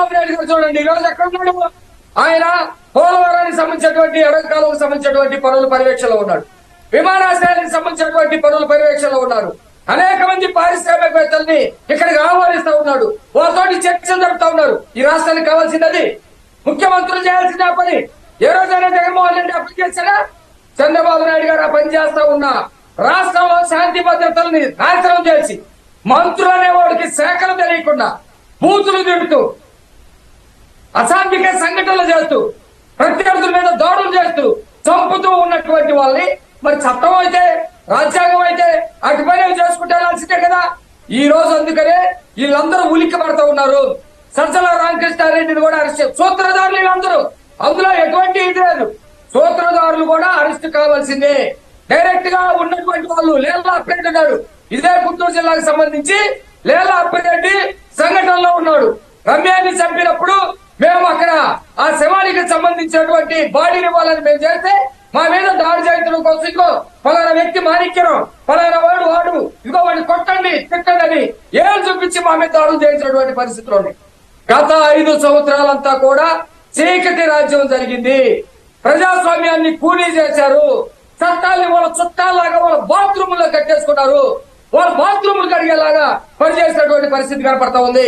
చంద్రబాబు నాయుడు గారు చూడండి ఈ రోజు ఎక్కడ ఉన్నాడు. ఆయన పోలవరానికి సంబంధించినటువంటి ఎడకాలకు సంబంధించినటువంటి పనుల పర్యవేక్షణలో ఉన్నాడు. విమానాశ్రయానికి సంబంధించినటువంటి పనుల పర్యవేక్షణలో ఉన్నారు. అనేక మంది పారిశ్రామికవేత్తల్ని ఇక్కడికి ఆహ్వానిస్తా ఉన్నాడు. వాళ్ళతోటి చర్చలు జరుపుతా ఉన్నారు. ఈ రాష్ట్రానికి కావాల్సినది ముఖ్యమంత్రులు చేయాల్సిన పని. ఏ రోజైనా జగన్మోహన్ రెడ్డి అప్పు చేశాడా? చంద్రబాబు నాయుడు గారు ఆ పని చేస్తా ఉన్నా రాష్ట్రంలో శాంతి భద్రతల్ని నాశనం చేసి మంత్రులు అనేవాడికి శాఖలు తెలియకుండా బూతులు తిడుతూ అసాంఘిక సంఘటనలు చేస్తూ ప్రత్యర్థుల మీద దాడులు చేస్తూ చంపుతూ ఉన్నటువంటి వాళ్ళని మరి చట్టం అయితే రాజ్యాంగం అయితే అటు పని చేసుకుంటే వెళ్ళాల్సిందే కదా. ఈ రోజు అందుకనే వీళ్ళందరూ ఉలిక్కి పడుతూ ఉన్నారు. సజ్జల రామకృష్ణారెడ్డిని కూడా అరెస్ట్ చేస్తారు. సూత్రధారులు వీళ్ళందరూ, అందులో ఎటువంటి ఇది లేదు. సూత్రధారులు కూడా అరెస్ట్ కావాల్సిందే. డైరెక్ట్ గా ఉన్నటువంటి వాళ్ళు లేలా అప్రెడ్డి ఉన్నాడు. ఇదే గుంటూరు జిల్లాకు సంబంధించి లేలా అప్రెడ్డి సంఘటనలో ఉన్నాడు. రమ్యాన్ని చంపినప్పుడు మేము అక్కడ ఆ శవానికి సంబంధించినటువంటి బాడీని ఇవ్వాలని మేము చేస్తే మా మీద దాడి చేయడం కోసం ఇదిగో పలానా వ్యక్తి మాణిక్యం, పలానా వాడు ఇదిగో వాడిని కొట్టండి తిట్టండి అని ఏళ్ళు చూపించి మా మీద దాడులు చేయించినటువంటి పరిస్థితులు ఉన్నాయి. గత 5 సంవత్సరాలంతా కూడా చీకటి రాజ్యం జరిగింది. ప్రజాస్వామ్యాన్ని కూలీ చేశారు. చట్టాలని వాళ్ళ చుట్టాలాగా వాళ్ళ బాత్రూముల్లో కట్టేసుకున్నారు. వాళ్ళ బాత్రూములు కడిగేలాగా పనిచేసినటువంటి పరిస్థితి కనపడతా ఉంది.